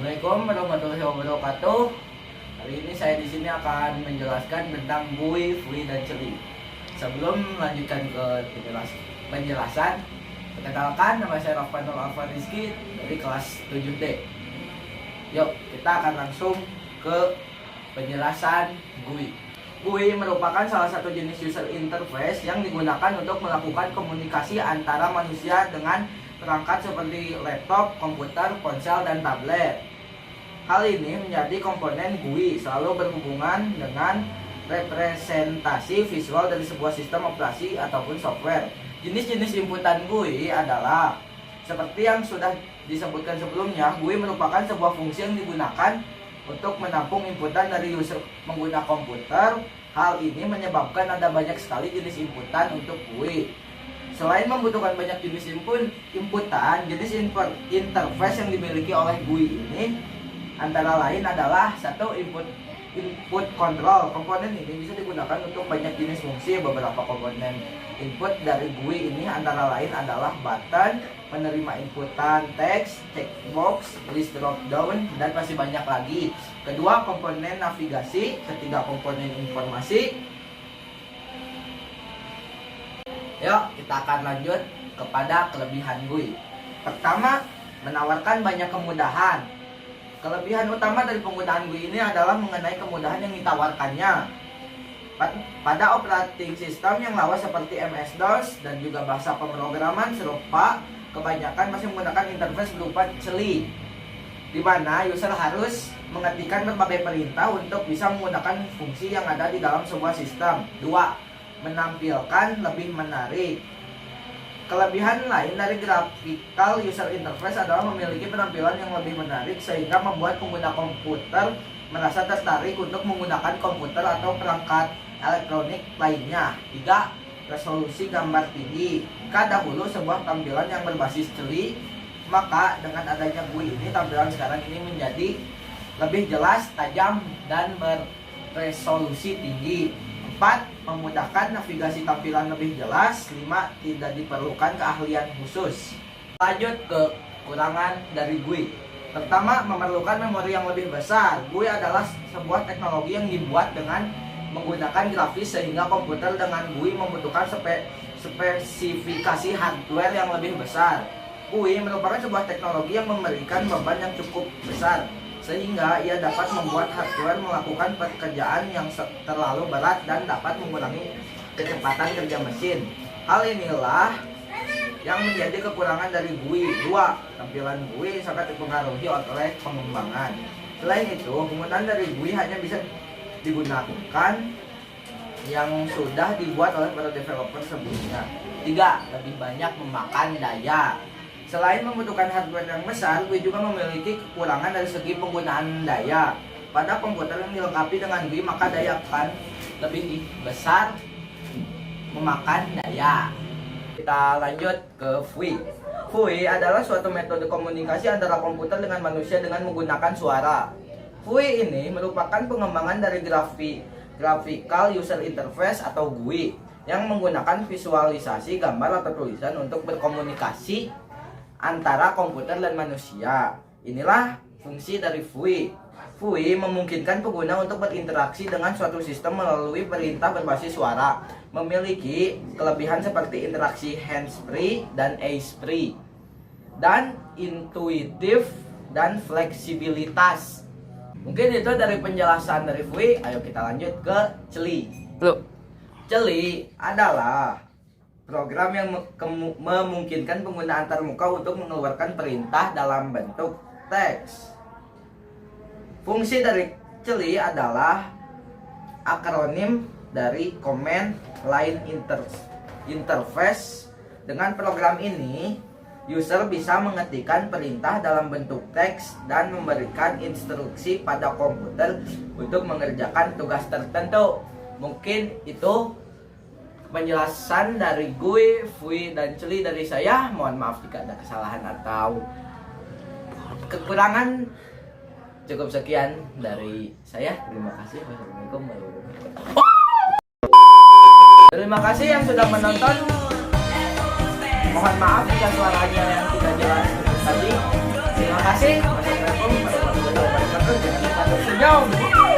Assalamualaikum warahmatullahi wabarakatuh. Hari ini saya di sini akan menjelaskan tentang GUI, FUI, dan CELI. Sebelum melanjutkan ke penjelasan, perkenalkan nama saya Raffanul Alfa Rizky dari kelas 7D. Yuk, kita akan langsung ke penjelasan GUI. GUI merupakan salah satu jenis user interface yang digunakan untuk melakukan komunikasi antara manusia dengan perangkat seperti laptop, komputer, ponsel, dan tablet. Hal ini menjadi komponen GUI selalu berhubungan dengan representasi visual dari sebuah sistem operasi ataupun software. Jenis-jenis inputan GUI adalah seperti yang sudah disebutkan sebelumnya. GUI merupakan sebuah fungsi yang digunakan untuk menampung inputan dari user pengguna komputer. Hal ini menyebabkan ada banyak sekali jenis inputan untuk GUI. Selain membutuhkan banyak jenis inputan, jenis interface yang dimiliki oleh GUI ini antara lain adalah satu, input control. Komponen ini bisa digunakan untuk banyak jenis fungsi. Beberapa komponen input dari GUI ini antara lain adalah button, penerima inputan teks, checkbox, list drop down, dan masih banyak lagi. Kedua, komponen navigasi. Ketiga, komponen informasi. Yuk, kita akan lanjut kepada kelebihan GUI. Pertama, menawarkan banyak kemudahan. Kelebihan utama dari penggunaan GUI ini adalah mengenai kemudahan yang ditawarkannya. Pada operating system yang lawas seperti MS-DOS dan juga bahasa pemrograman serupa, kebanyakan masih menggunakan interface berupa CELI, di mana user harus mengetikkan berbagai perintah untuk bisa menggunakan fungsi yang ada di dalam sebuah sistem. Dua, menampilkan lebih menarik. Kelebihan lain dari graphical user interface adalah memiliki penampilan yang lebih menarik sehingga membuat pengguna komputer merasa tertarik untuk menggunakan komputer atau perangkat elektronik lainnya. 3. Resolusi gambar tinggi. Jika dahulu sebuah tampilan yang berbasis CELI, maka dengan adanya GUI ini tampilan sekarang ini menjadi lebih jelas, tajam, dan berresolusi tinggi. 4. Memudahkan navigasi tampilan lebih jelas. 5. Tidak diperlukan keahlian khusus. Lanjut ke kekurangan dari GUI. Pertama, memerlukan memori yang lebih besar. GUI adalah sebuah teknologi yang dibuat dengan menggunakan grafis sehingga komputer dengan GUI membutuhkan spesifikasi hardware yang lebih besar. GUI merupakan sebuah teknologi yang memberikan beban yang cukup besar sehingga ia dapat membuat hardware melakukan pekerjaan yang terlalu berat dan dapat mengurangi kecepatan kerja mesin. Hal inilah yang menjadi kekurangan dari GUI. 2. Tampilan GUI sangat dipengaruhi oleh pengembangan. Selain itu, penggunaan dari GUI hanya bisa digunakan yang sudah dibuat oleh para developer sebelumnya. 3. Lebih banyak memakan daya. Selain membutuhkan hardware yang besar, GUI juga memiliki kekurangan dari segi penggunaan daya. Pada komputer yang dilengkapi dengan GUI, maka daya akan lebih besar memakan daya. Kita lanjut ke FUI. FUI adalah suatu metode komunikasi antara komputer dengan manusia dengan menggunakan suara. FUI ini merupakan pengembangan dari graphical user interface atau GUI yang menggunakan visualisasi gambar atau tulisan untuk berkomunikasi antara komputer dan manusia. Inilah fungsi dari FUI. FUI memungkinkan pengguna untuk berinteraksi dengan suatu sistem melalui perintah berbasis suara. Memiliki kelebihan seperti interaksi hands-free dan eyes-free, dan intuitif dan fleksibilitas. Mungkin itu dari penjelasan dari FUI. Ayo kita lanjut ke CELI. CELI adalah program yang memungkinkan pengguna antarmuka untuk mengeluarkan perintah dalam bentuk teks. Fungsi dari CELI adalah akronim dari Command Line Interface. Dengan program ini, user bisa mengetikkan perintah dalam bentuk teks dan memberikan instruksi pada komputer untuk mengerjakan tugas tertentu. Mungkin itu penjelasan dari GUI, FUI, dan CELI dari saya. Mohon maaf jika ada kesalahan atau kekurangan. Cukup sekian dari saya. Terima kasih. Wassalamualaikum warahmatullahi wabarakatuh. Terima kasih yang sudah menonton. Mohon maaf jika suaranya yang tidak jelas tadi. Terima kasih. Wassalamualaikum warahmatullahi wabarakatuh. Jangan lupa tersenyum.